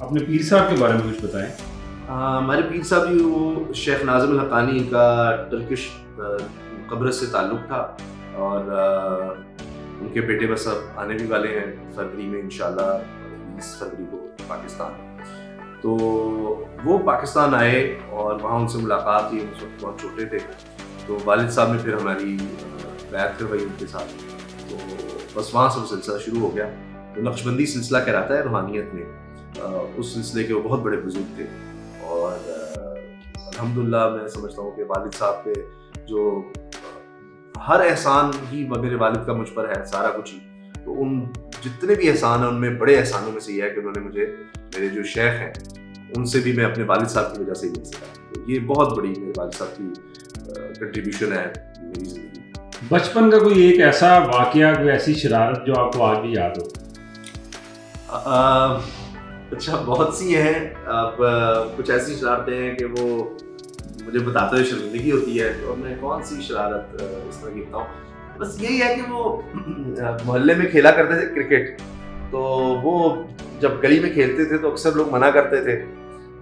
اپنے پیر صاحب کے بارے میں کچھ بتائیں. ہمارے پیر صاحب جی وہ شیخ ناظم الحقانی کا ٹرکش قبرص سے تعلق تھا، اور ان کے بیٹے بس اب آنے بھی والے ہیں فروری میں انشاءاللہ، 20 فروری کو پاکستان. تو وہ پاکستان آئے اور وہاں ان سے ملاقات ہوئی. اس وقت بہت چھوٹے تھے، تو والد صاحب نے پھر ہماری بیعت کروائی ان کے ساتھ. تو بس وہاں سے وہ سلسلہ شروع ہو گیا. تو نقشبندی سلسلہ کہلاتا ہے روحانیت میں، اس سلسلے کے وہ بہت بڑے بزرگ تھے. اور الحمدللہ میں سمجھتا ہوں کہ والد صاحب کے جو ہر احسان ہی میرے والد کا مجھ پر ہے، سارا کچھ ہی. تو ان جتنے بھی احسان ہیں ان میں بڑے احسانوں میں سے یہ ہے کہ انہوں نے مجھے میرے جو شیخ ہیں ان سے بھی میں اپنے والد صاحب کی وجہ سے ہی مل سکا. تو یہ بہت بڑی میرے والد صاحب کی کنٹریبیوشن ہے میری زندگی. بچپن کا کوئی ایک ایسا واقعہ، کوئی ایسی شرارت جو آپ کو آج بھی یاد ہو؟ اچھا بہت سی ہیں. اب کچھ ایسی شرارتیں ہیں کہ وہ مجھے بتاتے ہوئے شرمندگی ہوتی ہے، اور میں کون سی شرارت اس طرح کی بتاؤں. بس یہی ہے کہ وہ محلے میں کھیلا کرتے تھے کرکٹ. تو وہ جب گلی میں کھیلتے تھے تو اکثر لوگ منع کرتے تھے.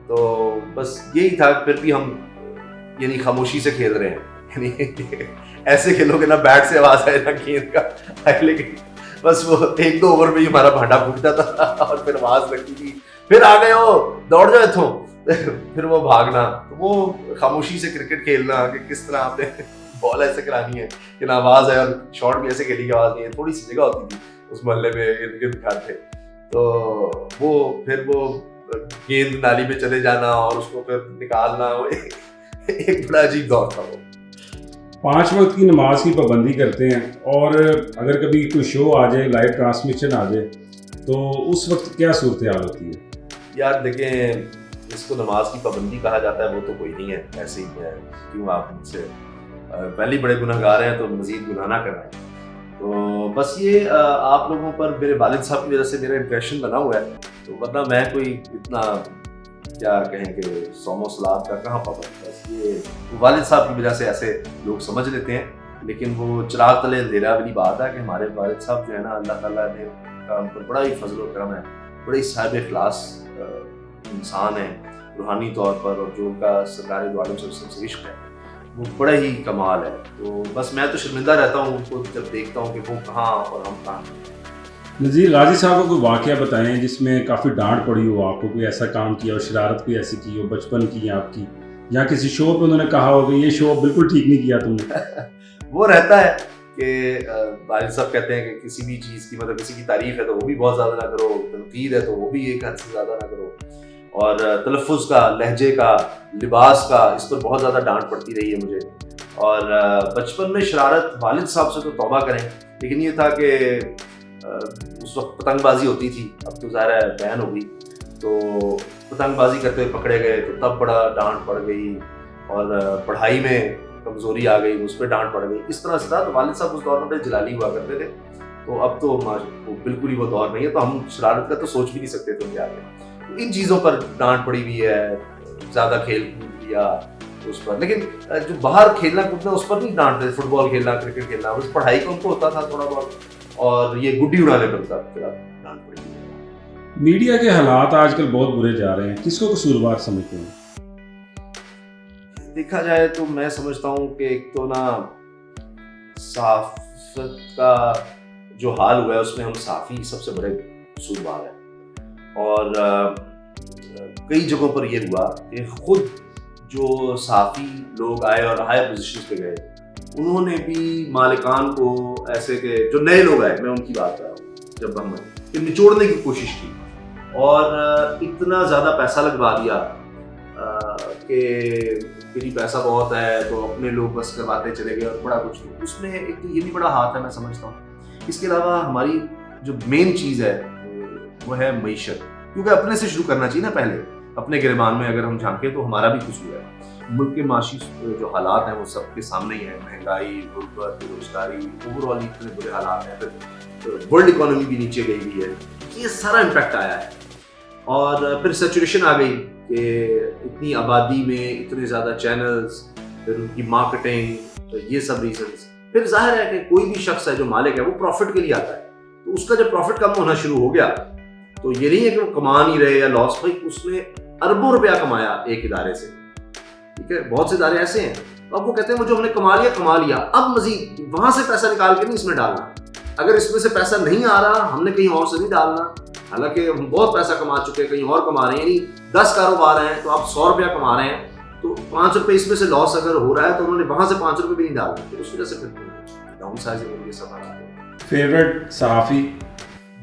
تو بس یہی تھا، پھر بھی ہم یعنی خاموشی سے کھیل رہے ہیں، یعنی ایسے کھیلو گے نہ بیٹ سے آواز آئے نہ گیند کا آئے، لیکن بس وہ 1-2 اوور میں ہی ہمارا بھانڈا پھوٹتا تھا اور پھر آواز لگتی تھی پھر آ گئے ہو دوڑ جاؤ اتھوں. پھر وہ بھاگنا. تو وہ خاموشی سے کرکٹ کھیلنا کہ کس طرح آپ نے بال ایسے کرانی ہے کہ نہ آواز آئے، اور شاٹ بھی ایسے کھیلی کی آواز نہیں ہے. تھوڑی سی جگہ ہوتی تھی اس محلے میں، ارد گرد گھر تھے. تو وہ پھر وہ گیند نالی میں چلے جانا اور اس کو پھر نکالنا، ایک بڑا عجیب دور تھا وہ. 5 وقت کی نماز کی پابندی کرتے ہیں، اور اگر کبھی کوئی شو آ جائے، لائیو ٹرانسمیشن آ جائے، تو اس وقت کیا صورتحال ہوتی ہے؟ یار دیکھیں، جس کو نماز کی پابندی کہا جاتا ہے وہ تو کوئی نہیں ہے. ایسے ہی ہے، کیوں آپ مجھ سے پہلے بڑے گناہ گار ہیں تو مزید گناہ نہ کرائیں. تو بس یہ آپ لوگوں پر میرے والد صاحب کی وجہ سے میرا امپریشن بنا ہوا ہے. تو ورنہ میں کوئی اتنا کیا کہیں کہ صوم و صلات کا کہاں پابند. بس یہ والد صاحب کی وجہ سے ایسے لوگ سمجھ لیتے ہیں، لیکن وہ چراغ تلے اندھیرا والی بات ہے کہ ہمارے والد صاحب جو ہے نا، اللہ تعالیٰ نے ان پر بڑا ہی فضل و کرم ہے، بڑے صاحب اخلاص انسان ہیں روحانی طور پر، اور جو ان کا سرکار دو عالم صلی اللہ علیہ وسلم سے عشق ہے وہ بڑا ہی کمال ہے. تو بس میں تو شرمندہ رہتا ہوں ان کو جب دیکھتا ہوں کہ وہ کہاں اور ہم کہاں. نذیر غازی صاحب کو کوئی واقعہ بتائیں جس میں کافی ڈانٹ پڑی ہو آپ کو، کوئی ایسا کام کیا ہو، شرارت کوئی ایسی کی ہو بچپن کی آپ کی، یا کسی شو پہ انہوں نے کہا ہو کہ یہ شو بالکل ٹھیک نہیں کیا تم نے. وہ رہتا ہے کہ والد صاحب کہتے ہیں کہ کسی بھی چیز کی، مطلب کسی کی تعریف ہے تو وہ بھی بہت زیادہ نہ کرو، تنقید ہے تو وہ بھی ایک حد سے زیادہ نہ کرو، اور تلفظ کا، لہجے کا، لباس کا، اس پر بہت زیادہ ڈانٹ پڑتی رہی ہے مجھے. اور بچپن میں شرارت والد صاحب سے تو توبہ کریں، لیکن یہ تھا کہ اس وقت پتنگ بازی ہوتی تھی. اب تو ظاہر ہے بین ہو گئی. تو پتنگ بازی کرتے ہوئے پکڑے گئے تو تب بڑا ڈانٹ پڑ گئی، اور پڑھائی میں کمزوری آ گئی، اس پہ ڈانٹ پڑ گئی. اس طرح سے تھا. تو والد صاحب اس دور میں بڑے جلالی ہوا کرتے تھے. تو اب تو بالکل ہی وہ دور نہیں ہے، تو ہم شرارت کا تو سوچ بھی نہیں سکتے تھے ان کے آگے. ان چیزوں پر ڈانٹ پڑی ہوئی ہے، زیادہ کھیل کود لیا اس پر، لیکن جو باہر کھیلنا کودنا اس پر نہیں ڈانٹتے. فٹ بال کھیلنا، کرکٹ کھیلنا، بس پڑھائی کا ان کو ہوتا تھا تھوڑا بہت، اور یہ گڈی اڑانے پر ڈانٹ پڑی. میڈیا کے حالات آج کل بہت برے جا رہے ہیں، کس کو قصوروار سمجھتے ہیں؟ دیکھا جائے تو میں سمجھتا ہوں کہ ایک تو نا صحافت کا جو حال ہوا ہے اس میں ہم صحافی سب سے بڑے قصوروار ہیں. اور کئی جگہوں پر یہ ہوا کہ خود جو صحافی لوگ آئے اور ہائی پوزیشنز پہ گئے، انہوں نے بھی مالکان کو ایسے کہ جو نئے لوگ آئے، میں ان کی بات کر رہا ہوں، جب ہم کہ نچوڑنے کی کوشش کی، اور اتنا زیادہ پیسہ لگوا دیا کہ میری پیسہ بہت ہے تو اپنے لوگ بس کرواتے چلے گئے، اور بڑا کچھ. اس میں ایک تو یہ بھی بڑا ہاتھ ہے میں سمجھتا ہوں. اس کے علاوہ ہماری جو مین چیز ہے وہ ہے معیشت، کیونکہ اپنے سے شروع کرنا چاہیے نا. پہلے اپنے گریبان میں اگر ہم جھانکیں تو ہمارا بھی قصور ہے. ملک کے معاشی جو حالات ہیں وہ سب کے سامنے ہی ہیں، مہنگائی، غربت، بے روزگاری، اوور آل اتنے برے حالات ہیں. پھر ورلڈ اکانومی بھی نیچے گئی ہوئی ہے. یہ سارا امپیکٹ آیا ہے، اور پھر سیچوریشن آ گئی کہ اتنی آبادی میں اتنے زیادہ چینلز، پھر ان کی مارکیٹنگ، یہ سب ریزنز. پھر ظاہر ہے کہ کوئی بھی شخص ہے جو مالک ہے وہ پروفٹ کے لیے آتا ہے. تو اس کا جب پروفٹ کم ہونا شروع ہو گیا تو یہ نہیں ہے کہ وہ کما نہیں رہے یا لاس، بھائی اس نے اربوں روپیہ کمایا ایک ادارے سے، ٹھیک ہے، بہت سے ادارے ایسے ہیں، اب وہ کہتے ہیں وہ جو ہم نے کما لیا اب مزید وہاں سے پیسہ نکال کے نہیں اس میں ڈالنا، اگر اس میں سے پیسہ نہیں آ رہا ہم نے کہیں اور سے نہیں ڈالنا، حالانکہ ہم بہت پیسہ کما چکے ہیں، کہیں اور کما رہے ہیں، یعنی 10 کاروبار ہیں تو آپ 100 روپیہ کما رہے ہیں تو 5 روپے اس میں سے لاس اگر ہو رہا ہے تو انہوں نے وہاں سے 5 روپے بھی نہیں ڈالنا، تو اس وجہ سے پھر ڈاؤن سائزنگ اور یہ سب آ رہا ہے۔ فیوریٹ صحافی؟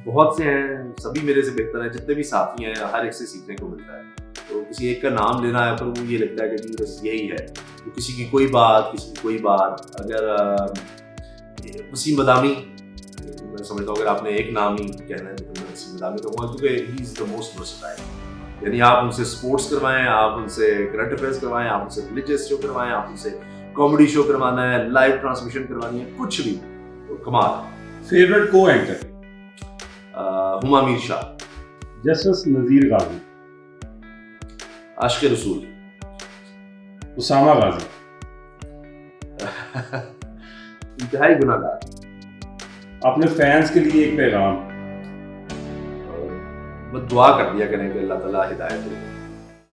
بہت سے ہیں، سبھی میرے سے بہتر ہیں، جتنے بھی ساتھی ہیں ہر ایک سے سیکھنے کو ملتا ہے، تو کسی ایک کا نام لینا ہے پر وہ یہ لگتا ہے کہ جی بس یہی ہے، تو کسی کی کوئی بات، اگر وسیم مدامی، میں سمجھتا ہوں اگر آپ نے ایک نام ہی کہنا ہے تو میں وسیم مدامی کہوں گا، کیونکہ ہی از دا موسٹ ورسٹائل، یعنی آپ ان سے اسپورٹس کروائیں، آپ ان سے کرنٹ افیئرس کروائیں، آپ ان سے ریلیجیس شو کروائیں، آپ ان سے کامیڈی شو کروانا ہے، لائیو ٹرانسمیشن کروانی ہے، کچھ بھی، تو کمال۔ فیوریٹ کو اینکر؟ ہما میر شاہ، جسٹس نذیر غازی، عاشق رسول، اسامہ غازی، انتہائی گناہ گار۔ اپنے فینس کے لیے ایک پیغام؟ بس دعا کر دیا کریں کہ اللہ تعالیٰ ہدایت دے۔